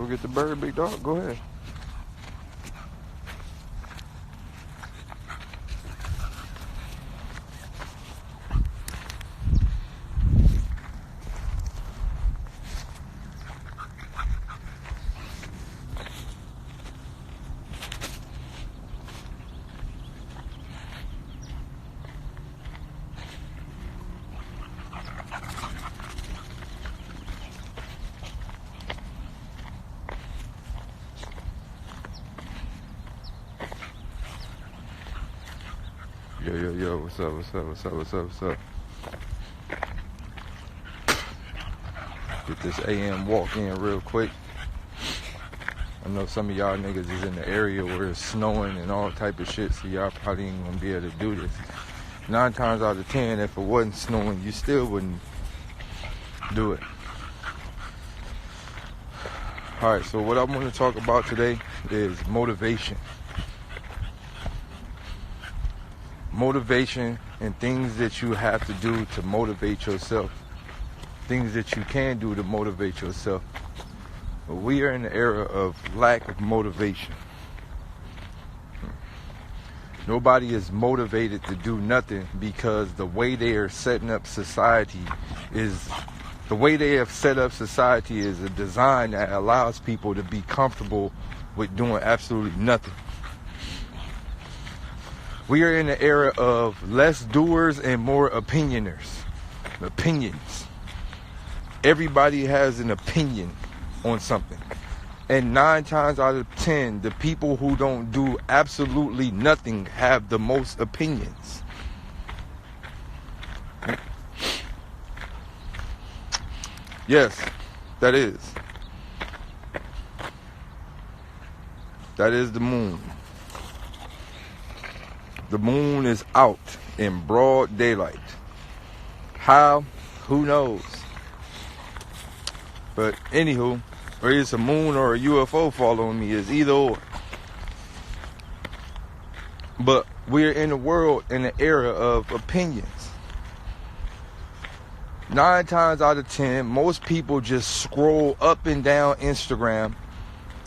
go get the bird, big dog? Go ahead. Yo, what's up? Get this AM walk in real quick. I know some of y'all niggas is in the area where it's snowing and all type of shit, so y'all probably ain't gonna be able to do this. 9 times out of 10, if it wasn't snowing, you still wouldn't do it. Alright, so what I want to talk about today is motivation. Motivation and things that you have to do to motivate yourself. Things that you can do to motivate yourself. But we are in the era of lack of motivation. Nobody is motivated to do nothing because the way they are setting up society is the way they have set up society is a design that allows people to be comfortable with doing absolutely nothing. We are in the era of less doers and more opinioners. Opinions. Everybody has an opinion on something. And 9 times out of 10, the people who don't do absolutely nothing have the most opinions. Yes, that is. That is the moon. The moon is out in broad daylight. How? Who knows? But anywho, whether it's a moon or a UFO following me is either or. But we're in a world, in an era of opinions. 9 times out of 10, most people just scroll up and down Instagram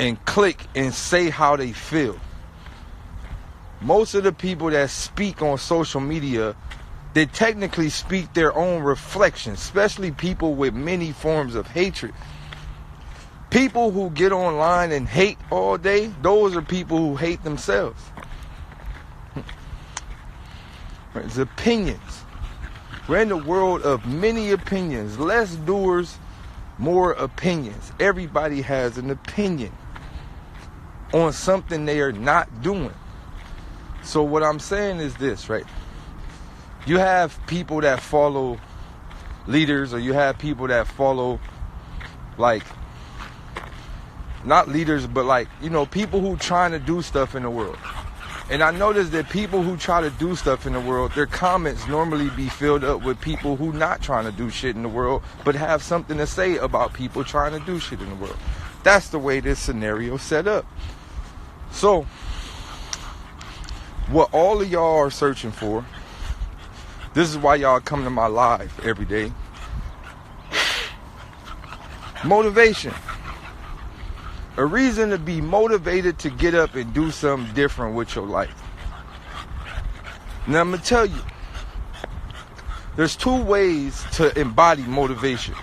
and click and say how they feel. Most of the people that speak on social media, they technically speak their own reflection, especially people with many forms of hatred. People who get online and hate all day, those are people who hate themselves. It's opinions. We're in the world of many opinions, less doers, more opinions. Everybody has an opinion on something they are not doing. So what I'm saying is this, right? You have people that follow leaders, or you have people that follow, like, not leaders, but like, you know, people who trying to do stuff in the world. And I noticed that people who try to do stuff in the world, their comments normally be filled up with people who not trying to do shit in the world, but have something to say about people trying to do shit in the world. That's the way this scenario set up. So what all of y'all are searching for, this is why y'all come to my live every day. Motivation. A reason to be motivated to get up and do something different with your life. Now I'm going to tell you, there's 2 ways to embody motivation.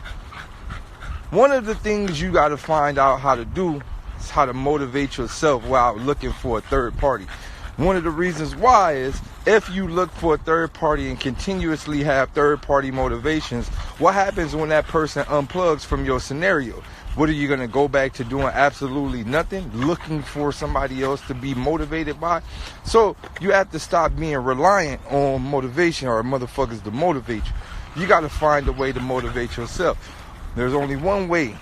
One of the things you got to find out how to do is how to motivate yourself without looking for a third party. One of the reasons why is if you look for a third party and continuously have third party motivations, what happens when that person unplugs from your scenario? What are you going to go back to doing absolutely nothing, looking for somebody else to be motivated by? So you have to stop being reliant on motivation or motherfuckers to motivate you. You got to find a way to motivate yourself. There's only one way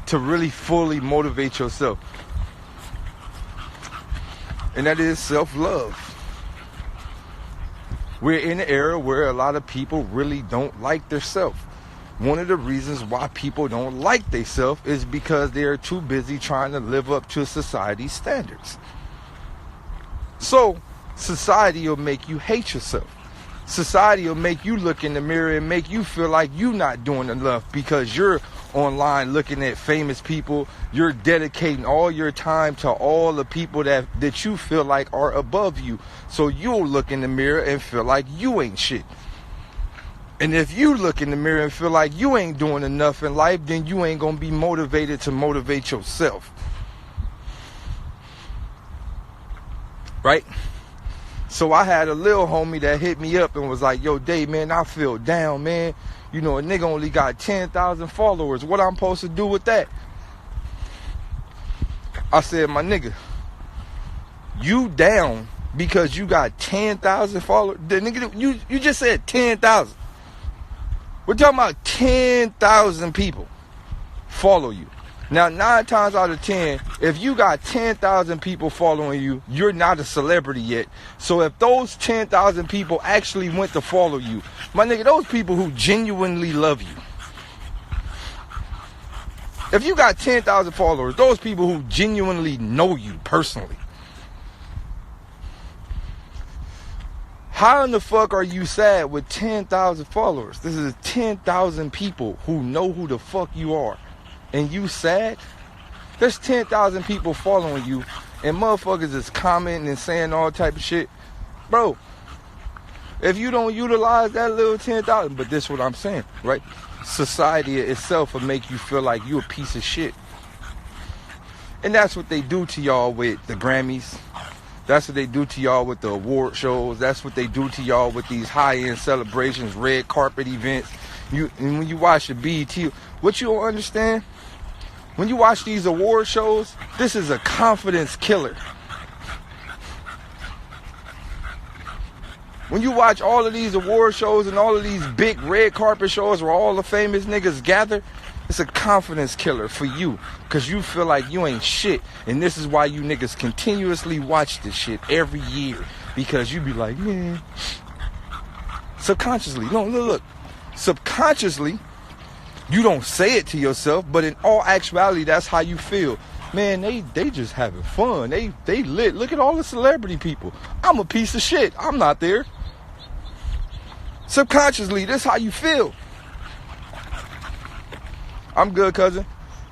to really fully motivate yourself, and that is self-love. We're in an era where a lot of people really don't like themselves. One of the reasons why people don't like themselves is because they're too busy trying to live up to society's standards. So society will make you hate yourself. Society will make you look in the mirror and make you feel like you're not doing enough because you're online looking at famous people. You're dedicating all your time to all the people that you feel like are above you. So you'll look in the mirror and feel like you ain't shit. And if you look in the mirror and feel like you ain't doing enough in life, then you ain't going to be motivated to motivate yourself. Right? So I had a little homie that hit me up and was like, yo, Day, man, I feel down, man. You know, a nigga only got 10,000 followers. What I'm supposed to do with that? I said, my nigga, you down because you got 10,000 followers? The nigga, you just said 10,000. We're talking about 10,000 people follow you. Now, 9 times out of 10, if you got 10,000 people following you, you're not a celebrity yet. So if those 10,000 people actually went to follow you, my nigga, those people who genuinely love you. If you got 10,000 followers, those people who genuinely know you personally. How in the fuck are you sad with 10,000 followers? This is 10,000 people who know who the fuck you are. And you sad? There's 10,000 people following you, and motherfuckers is commenting and saying all type of shit. Bro, if you don't utilize that little 10,000, but this is what I'm saying, right? Society itself will make you feel like you a piece of shit. And that's what they do to y'all with the Grammys. That's what they do to y'all with the award shows. That's what they do to y'all with these high-end celebrations, red carpet events. And when you watch the BET, what you don't understand, when you watch these award shows, this is a confidence killer. When you watch all of these award shows and all of these big red carpet shows where all the famous niggas gather, it's a confidence killer for you because you feel like you ain't shit. And this is why you niggas continuously watch this shit every year, because you be like, man, subconsciously, no, look, subconsciously, you don't say it to yourself, but in all actuality, that's how you feel. Man, they just having fun. They lit. Look at all the celebrity people. I'm a piece of shit. I'm not there. Subconsciously, this how you feel. I'm good, cousin.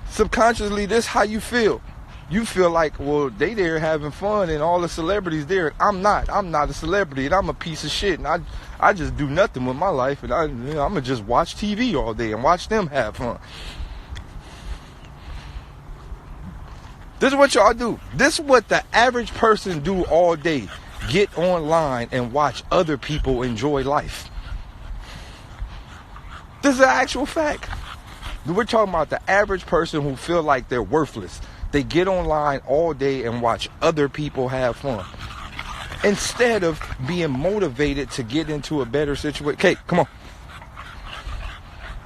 Subconsciously, this how you feel. You feel like, well, they there having fun and all the celebrities there. I'm not a celebrity and I'm a piece of shit. And I just do nothing with my life. And I'm going to just watch TV all day and watch them have fun. This is what y'all do. This is what the average person do all day. Get online and watch other people enjoy life. This is an actual fact. We're talking about the average person who feel like they're worthless. They get online all day and watch other people have fun instead of being motivated to get into a better situation. Okay, come on.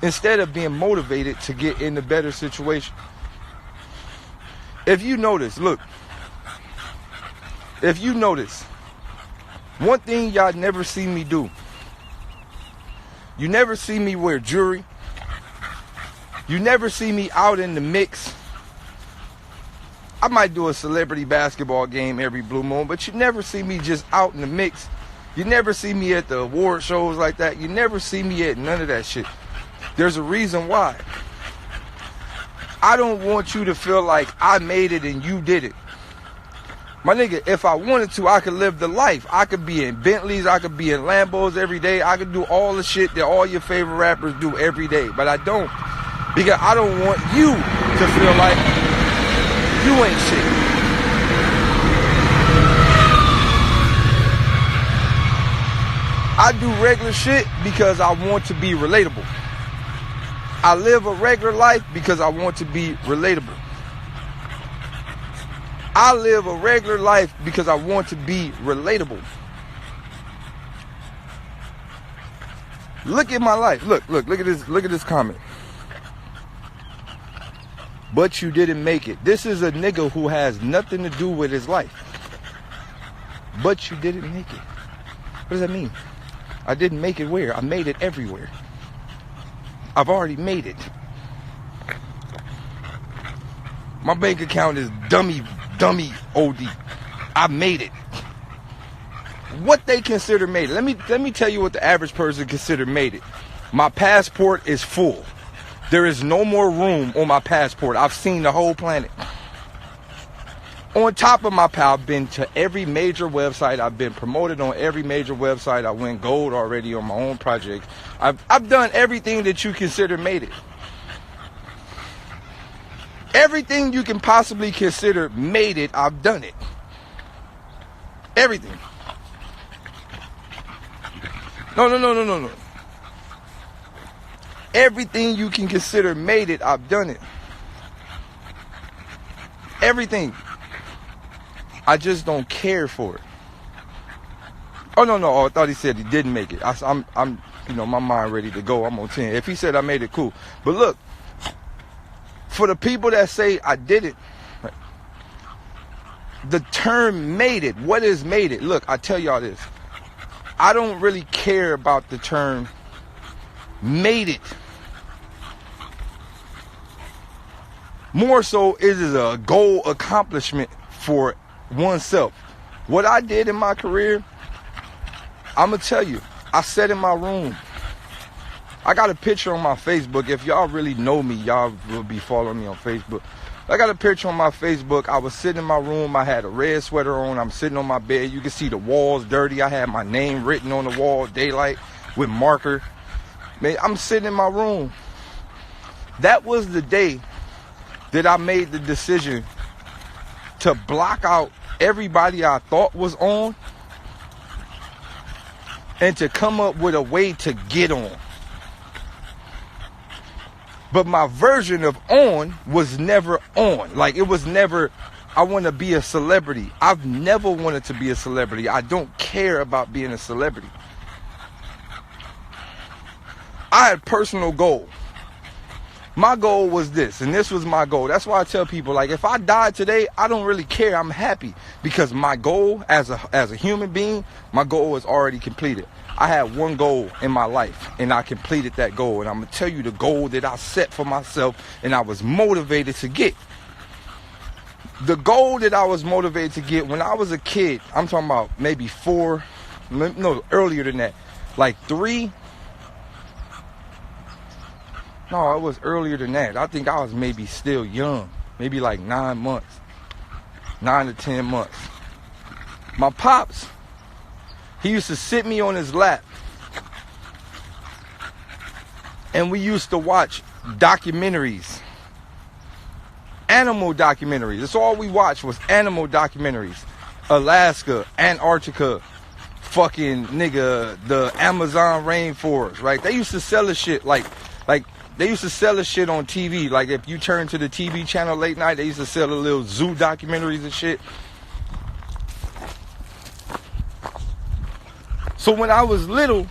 Instead of being motivated to get in a better situation. If you notice, look. If you notice, one thing y'all never see me do. You never see me wear jewelry. You never see me out in the mix. I might do a celebrity basketball game every blue moon, but you never see me just out in the mix. You never see me at the award shows like that. You never see me at none of that shit. There's a reason why. I don't want you to feel like I made it and you did it. My nigga, if I wanted to, I could live the life. I could be in Bentleys, I could be in Lambos every day. I could do all the shit that all your favorite rappers do every day. But I don't. Because I don't want you to feel like you ain't shit. I do regular shit because I want to be relatable. I live a regular life because I want to be relatable. I live a regular life because I want to be relatable. Look at my life. Look at this comment. But you didn't make it. This is a nigga who has nothing to do with his life. But you didn't make it. What does that mean? I didn't make it where? I made it everywhere. I've already made it. My bank account is dummy OD. I made it. what they consider made it. Let me tell you what the average person consider made it. My passport is full. There is no more room on my passport. I've seen the whole planet. On top of my pal, I've been to every major website. I've been promoted on every major website. I went gold already on my own project. I've done everything that you consider made it. Everything you can possibly consider made it, I've done it. Everything. No. Everything you can consider made it, I've done it. Everything. I just don't care for it. Oh no! I thought he said he didn't make it. I'm, my mind ready to go. I'm on 10. If he said I made it, cool. But look, for the people that say I did it, the term "made it." What is "made it"? Look, I tell y'all this. I don't really care about the term "made it." More so, it is a goal accomplishment for oneself. What I did in my career, I'm gonna tell you, I sat in my room. I got a picture on my Facebook. If y'all really know me, y'all will be following me on Facebook. I got a picture on my Facebook. I was sitting in my room. I had a red sweater on. I'm sitting on my bed. You can see the walls dirty. I had my name written on the wall, Daylyt, with marker. Man, I'm sitting in my room. That was the day that I made the decision to block out everybody I thought was on and to come up with a way to get on. But my version of on was never on. Like, it was never, I want to be a celebrity. I've never wanted to be a celebrity. I don't care about being a celebrity. I had personal goals. My goal was this, and this was my goal. That's why I tell people, like, if I died today, I don't really care. I'm happy because my goal as a human being, my goal was already completed. I had one goal in my life, and I completed that goal. And I'm going to tell you the goal that I set for myself, and I was motivated to get. The goal that I was motivated to get when I was a kid, I'm talking about maybe earlier than that, like 3. No, it was earlier than that. I think I was maybe still young. Maybe like 9 months. 9 to 10 months. My pops, he used to sit me on his lap. And we used to watch documentaries. Animal documentaries. That's all we watched was animal documentaries. Alaska, Antarctica, fucking nigga, the Amazon rainforest, right? They used to sell this shit like they used to sell this shit on TV. Like, if you turn to the TV channel late night, they used to sell the little zoo documentaries and shit. So when I was little,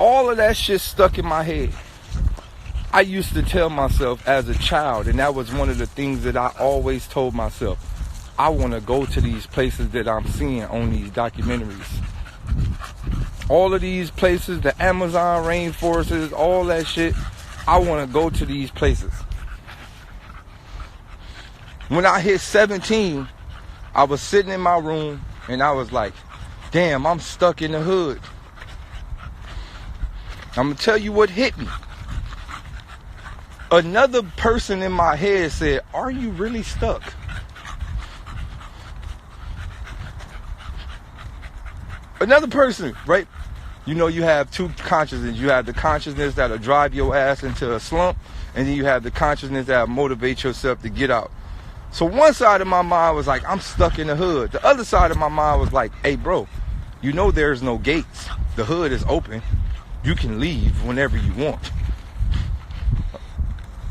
all of that shit stuck in my head. I used to tell myself as a child, and that was one of the things that I always told myself, I want to go to these places that I'm seeing on these documentaries. All of these places, the Amazon rainforests, all that shit, I want to go to these places. When I hit 17, I was sitting in my room and I was like, damn, I'm stuck in the hood. I'm going to tell you what hit me. Another person in my head said, are you really stuck? Another person, right? You know, you have two consciousnesses. You have the consciousness that'll drive your ass into a slump, and then you have the consciousness that'll motivate yourself to get out. So one side of my mind was like, I'm stuck in the hood. The other side of my mind was like, hey, bro, you know there's no gates. The hood is open. You can leave whenever you want.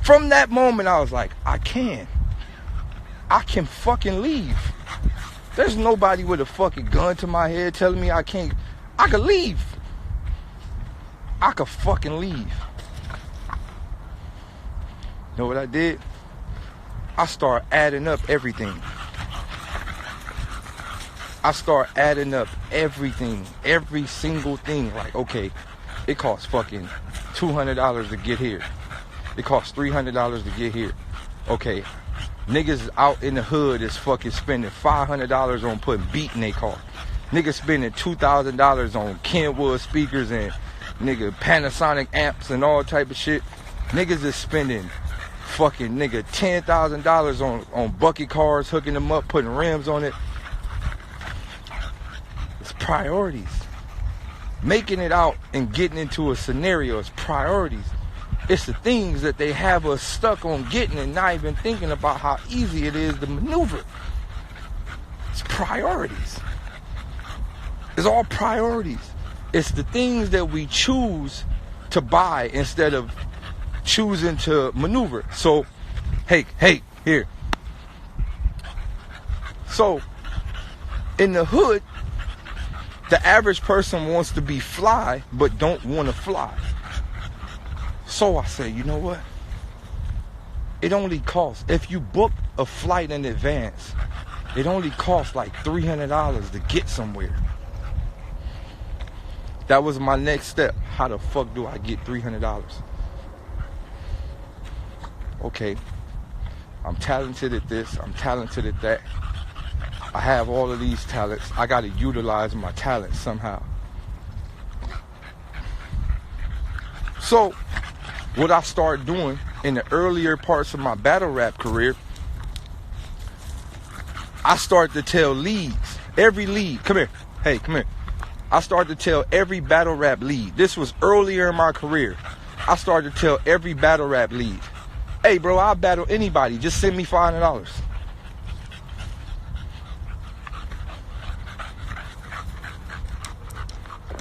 From that moment, I was like, I can fucking leave. There's nobody with a fucking gun to my head telling me I can't. I could leave. I could fucking leave. You know what I did? I start adding up everything. I start adding up everything, every single thing. Like, okay, it costs fucking $200 to get here. It costs $300 to get here. Okay, niggas out in the hood is fucking spending $500 on putting beat in their car. Niggas spending $2,000 on Kenwood speakers and nigga Panasonic amps and all type of shit. Niggas is spending fucking nigga $10,000 on bucket cars, hooking them up, putting rims on it. It's priorities. Making it out and getting into a scenario is priorities. It's the things that they have us stuck on getting and not even thinking about how easy it is to maneuver. It's priorities. It's all priorities. It's the things that we choose to buy instead of choosing to maneuver. So, hey, here. So, in the hood, the average person wants to be fly, but don't want to fly. So I say, you know what? It only costs, if you book a flight in advance, it only costs like $300 to get somewhere. That was my next step. How the fuck do I get $300? Okay, I'm talented at this, I'm talented at that. I have all of these talents. I got to utilize my talents somehow. So, what I started doing in the earlier parts of my battle rap career, I started to tell leads, every lead, come here, hey, come here. I started to tell every battle rap lead. This was earlier in my career. I started to tell every battle rap lead, hey bro, I'll battle anybody, just send me $500.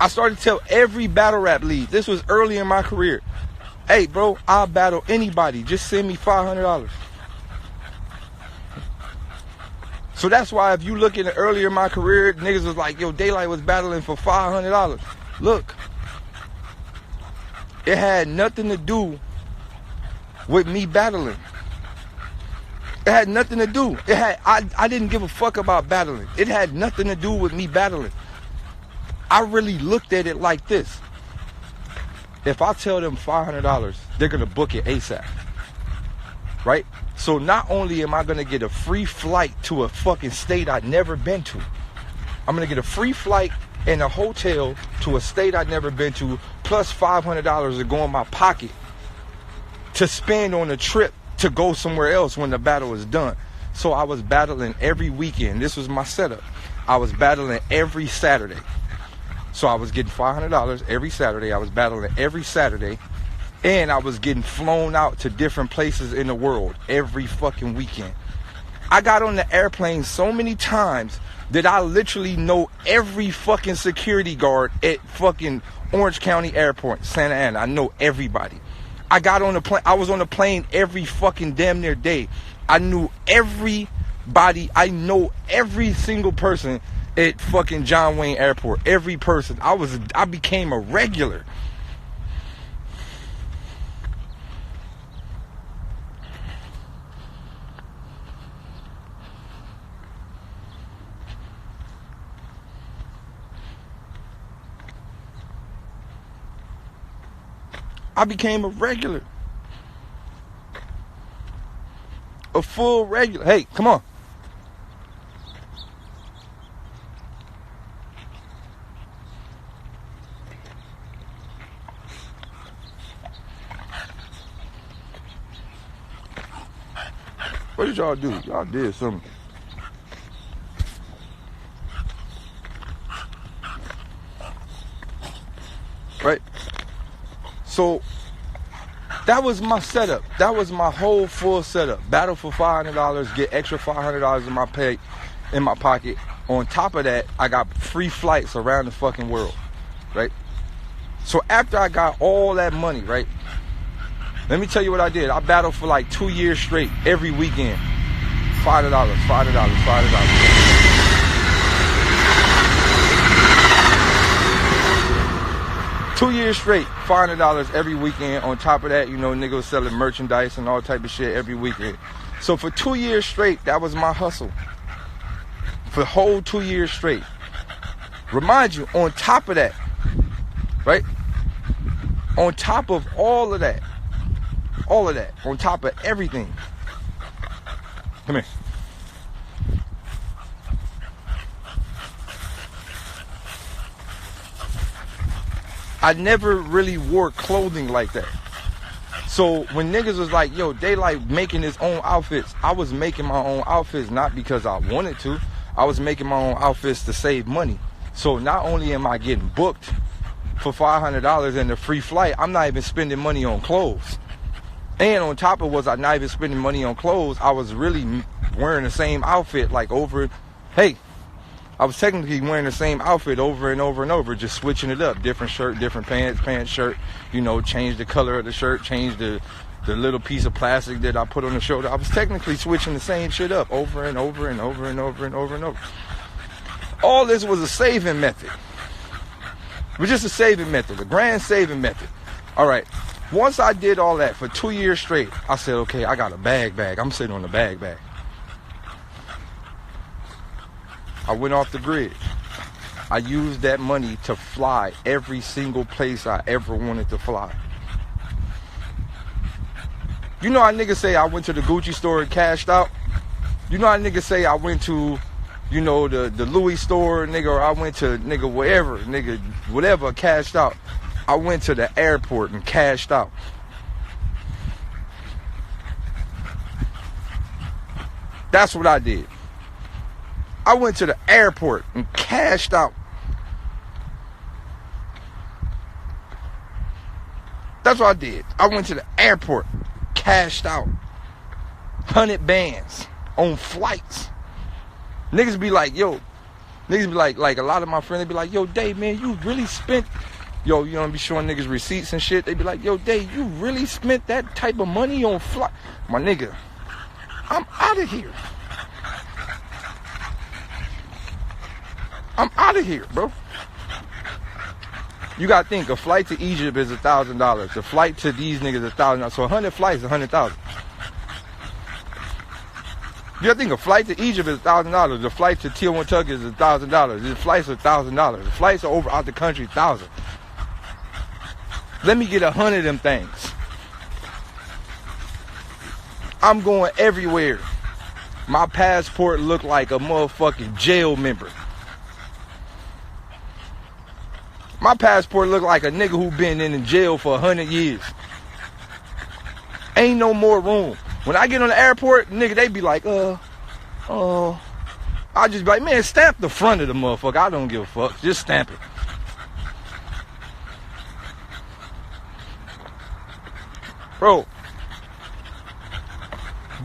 I started to tell every battle rap lead, this was early in my career, hey bro, I'll battle anybody, just send me $500. So that's why if you look at it earlier in my career, niggas was like, yo, Daylyt was battling for $500. Look, it had nothing to do with me battling. It had nothing to do. I didn't give a fuck about battling. It had nothing to do with me battling. I really looked at it like this. If I tell them $500, they're going to book it ASAP. Right? So not only am I going to get a free flight to a fucking state I've never been to, I'm going to get a free flight and a hotel to a state I've never been to, plus $500 to go in my pocket to spend on a trip to go somewhere else when the battle is done. So I was battling every weekend. This was my setup. I was battling every Saturday. So I was getting $500 every Saturday. I was battling every Saturday. And I was getting flown out to different places in the world every fucking weekend. I got on the airplane so many times that I literally know every fucking security guard at fucking Orange County Airport, Santa Ana. I know everybody. I got on the plane. I was on the plane every fucking damn near day. I knew everybody. I know every single person at fucking John Wayne Airport. Every person. I became a regular. I became a regular. A full regular. Hey, come on. What did y'all do? Y'all did something. Right? So that was my setup. That was my whole full setup. Battle for $500, get extra $500 in my pocket. On top of that, I got free flights around the fucking world. Right? So after I got all that money, right? Let me tell you what I did. I battled for like 2 years straight, every weekend. $500, $500. 2 years straight, $500 every weekend. On top of that, you know, niggas selling merchandise and all type of shit every weekend. So for 2 years straight, that was my hustle. For whole 2 years straight. Remind you, on top of that, right? On top of all of that, on top of everything. Come here. I never really wore clothing like that. So when niggas was like, yo, Daylyt making his own outfits, I was making my own outfits not because I wanted to. I was making my own outfits to save money. So not only am I getting booked for $500 and a free flight, I'm not even spending money on clothes. And on top of I'm not even spending money on clothes, I was really wearing the same outfit like over, I was technically wearing the same outfit over and over and over, just switching it up. Different shirt, different pants, shirt, change the color of the shirt, change the little piece of plastic that I put on the shoulder. I was technically switching the same shit up over and over and over and over and over and over. All this was a saving method. It was just a saving method, a grand saving method. All right. Once I did all that for 2 years straight, I said, okay, I got a bag. I'm sitting on the bag. I went off the grid. I used that money to fly every single place I ever wanted to fly. You know how niggas say I went to the Gucci store and cashed out? You know how niggas say I went to, the Louis store, nigga, or I went to, whatever, cashed out. I went to the airport and cashed out. That's what I did. I went to the airport and cashed out. That's what I did. I went to the airport, cashed out. 100 bands on flights. Niggas be like, yo. Niggas be like a lot of my friends, they be like, yo, Dave, man, you really spent, be showing niggas receipts and shit. They be like, yo, Dave, you really spent that type of money on flight? My nigga, I'm out of here. I'm out of here, bro. You gotta think, a flight to Egypt is $1,000. A flight to these niggas is $1,000. So 100 flights is 100,000. You gotta think, a flight to Egypt is $1,000. The flight to Tijuana is $1,000. The flights are $1,000. The flights are over out the country, 1,000. Let me get 100 of them things. I'm going everywhere. My passport looked like a motherfucking jail member. My passport look like a nigga who been in jail for 100 years. Ain't no more room. When I get on the airport, nigga, they be like, I just be like, man, stamp the front of the motherfucker. I don't give a fuck. Just stamp it. Bro,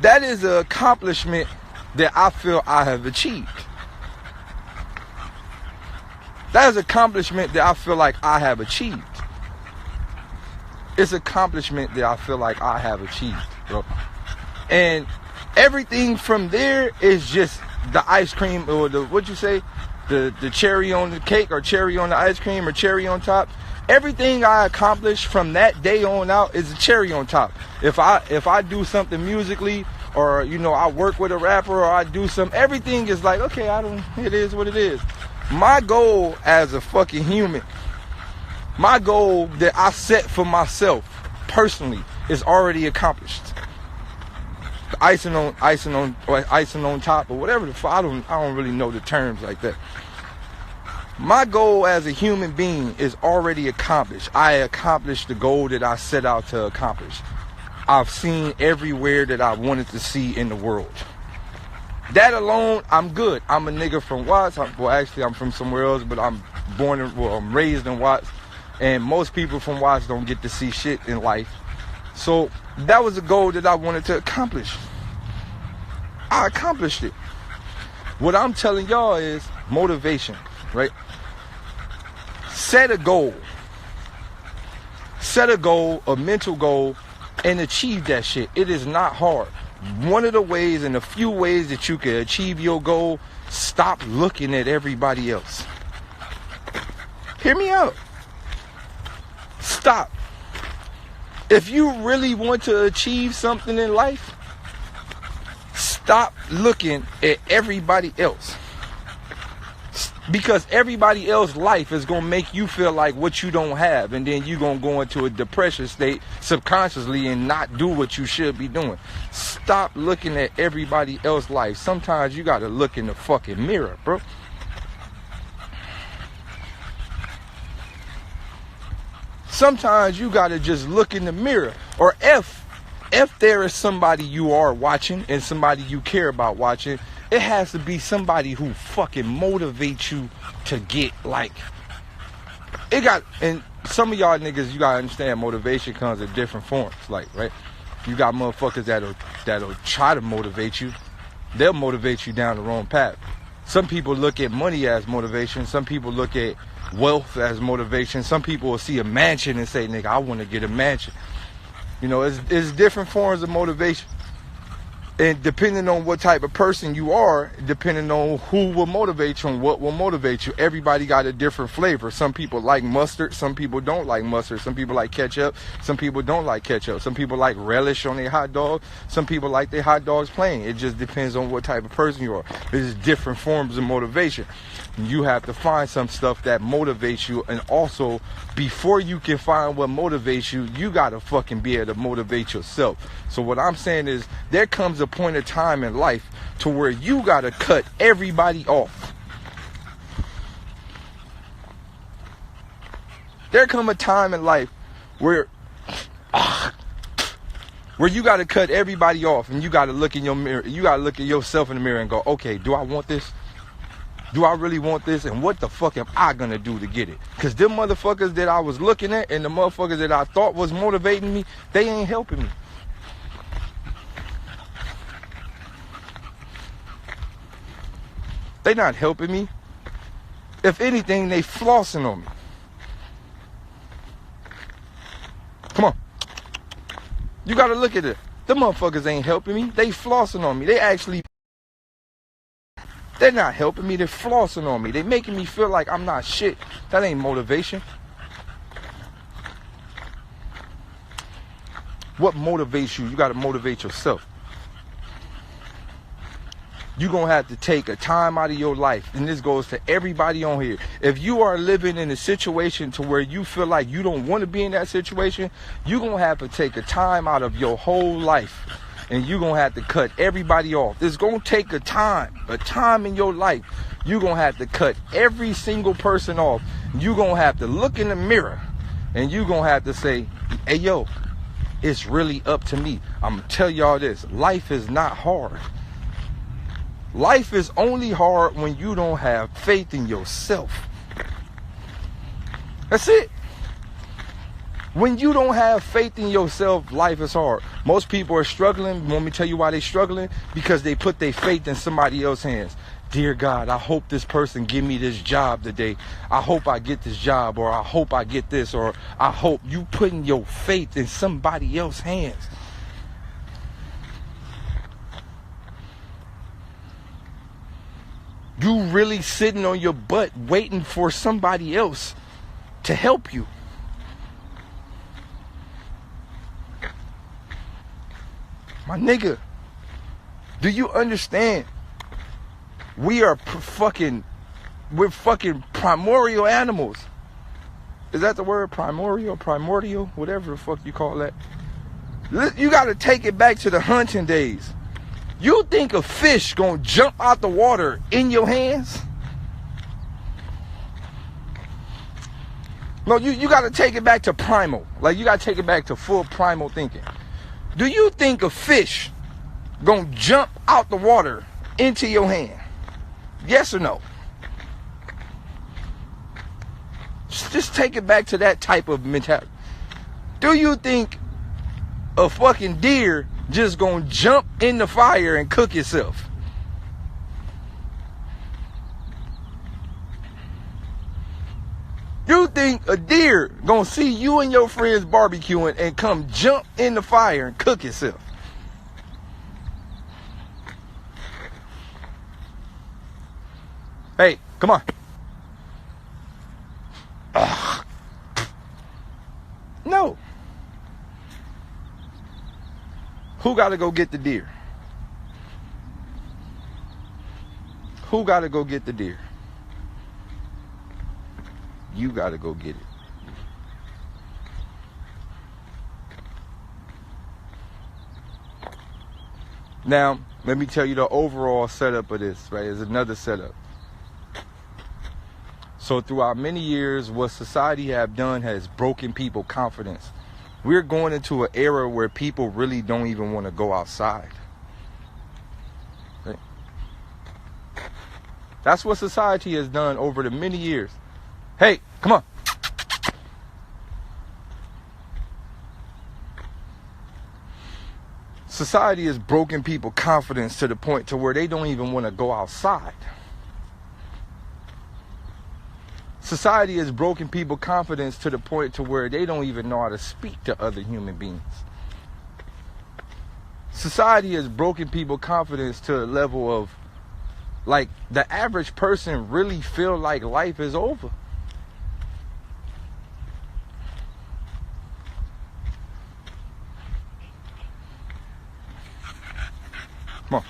that is an accomplishment that I feel I have achieved. That is an accomplishment that I feel like I have achieved. It's an accomplishment that I feel like I have achieved, bro. And everything from there is just the ice cream, or the cherry on the cake, or cherry on the ice cream, or cherry on top. Everything I accomplished from that day on out is a cherry on top. If I do something musically, or I work with a rapper, or I do something, everything is like, okay, it is what it is. My goal as a fucking human, my goal that I set for myself personally is already accomplished. The icing on top, or whatever the fuck, I don't really know the terms like that. My goal as a human being is already accomplished. I accomplished the goal that I set out to accomplish. I've seen everywhere that I wanted to see in the world. That alone, I'm good. I'm a nigga from Watts. I'm from somewhere else, but I'm raised in Watts. And most people from Watts don't get to see shit in life. So that was a goal that I wanted to accomplish. I accomplished it. What I'm telling y'all is motivation, right? Set a goal. Set a goal, a mental goal, and achieve that shit. It is not hard. One of the ways, and a few ways that you can achieve your goal, stop looking at everybody else. Hear me out. Stop. If you really want to achieve something in life, stop looking at everybody else. Because everybody else's life is going to make you feel like what you don't have. And then you're going to go into a depression state subconsciously and not do what you should be doing. Stop looking at everybody else's life. Sometimes you got to look in the fucking mirror, bro. Sometimes you got to just look in the mirror. Or if there is somebody you are watching and somebody you care about watching, it has to be somebody who fucking motivates you to get like. And some of y'all niggas, you gotta understand, motivation comes in different forms. Like, right? You got motherfuckers that'll try to motivate you. They'll motivate you down the wrong path. Some people look at money as motivation. Some people look at wealth as motivation. Some people will see a mansion and say, nigga, I want to get a mansion. You know, it's different forms of motivation. And depending on what type of person you are, depending on who will motivate you and what will motivate you, everybody got a different flavor. Some people like mustard, some people don't like mustard. Some people like ketchup, some people don't like ketchup. Some people like relish on their hot dog, some people like their hot dogs plain. It just depends on what type of person you are. There's different forms of motivation. You have to find some stuff that motivates you, and also before you can find what motivates you, you gotta fucking be able to motivate yourself. So what I'm saying is, there comes a point of time in life to where you gotta cut everybody off. There come a time in life where you gotta cut everybody off, and you gotta look in your mirror. You gotta look at yourself in the mirror and go, okay, do I want this? Do I really want this? And what the fuck am I gonna do to get it? Because them motherfuckers that I was looking at and the motherfuckers that I thought was motivating me, they ain't helping me. They not helping me. If anything, they flossing on me. Come on. You gotta look at it. Them motherfuckers ain't helping me. They flossing on me. They're not helping me. They're flossing on me. They're making me feel like I'm not shit. That ain't motivation. What motivates you? You got to motivate yourself. You're going to have to take a time out of your life. And this goes to everybody on here. If you are living in a situation to where you feel like you don't want to be in that situation, you're going to have to take a time out of your whole life. And you're going to have to cut everybody off. It's going to take a time in your life. You're going to have to cut every single person off. You're going to have to look in the mirror. And you're going to have to say, hey, yo, it's really up to me. I'm going to tell y'all this. Life is not hard. Life is only hard when you don't have faith in yourself. That's it. When you don't have faith in yourself, life is hard. Most people are struggling. Want me to tell you why they're struggling? Because they put their faith in somebody else's hands. Dear God, I hope this person give me this job today. I hope I get this job, or I hope I get this, or I hope. You putting your faith in somebody else's hands. You really sitting on your butt waiting for somebody else to help you. My nigga, do you understand? We're fucking primordial animals. Is that the word? Primordial, whatever the fuck you call that. You gotta take it back to the hunting days. You think a fish gonna jump out the water in your hands? No, you gotta take it back to primal. Like, you gotta take it back to full primal thinking. Do you think a fish gonna jump out the water into your hand? Yes or no? Just take it back to that type of mentality. Do you think a fucking deer just gonna jump in the fire and cook itself? You think a deer gonna see you and your friends barbecuing and come jump in the fire and cook itself? Hey, come on. Ugh. No. Who gotta go get the deer? Who gotta go get the deer? You gotta go get it. Now, let me tell you the overall setup of this, right? There's another setup. So throughout many years, what society have done has broken people's confidence. We're going into an era where people really don't even want to go outside. Right? That's what society has done over the many years. Hey, come on. Society has broken people's confidence to the point to where they don't even want to go outside. Society has broken people's confidence to the point to where they don't even know how to speak to other human beings. Society has broken people's confidence to a level of, like, the average person really feel like life is over. Come on.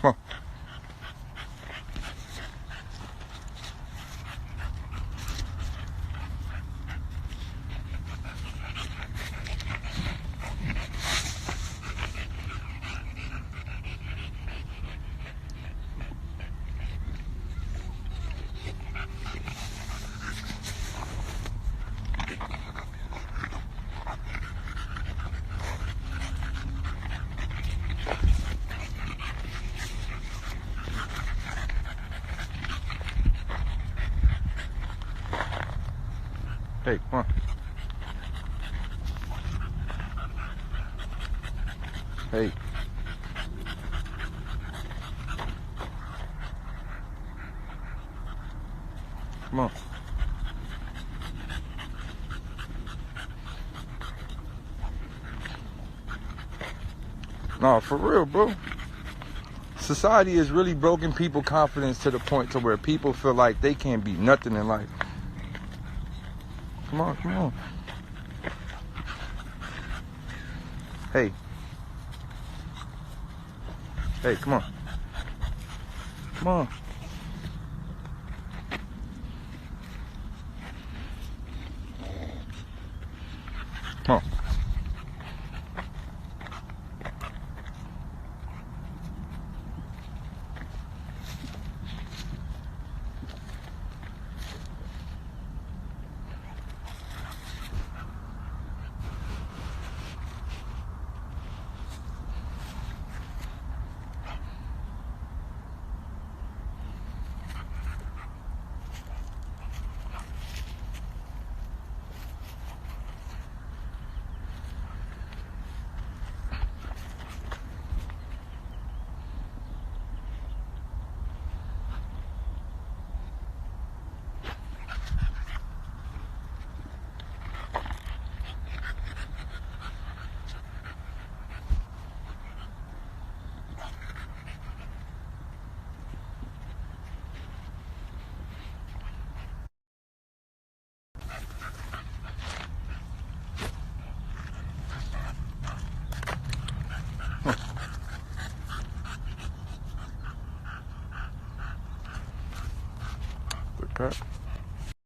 Come on. Hey, come on. Hey. Come on. No, for real, bro. Society has really broken people's confidence to the point to where people feel like they can't be nothing in life. Come on, come on. Hey. Hey, come on. Come on. Come on. Good crap.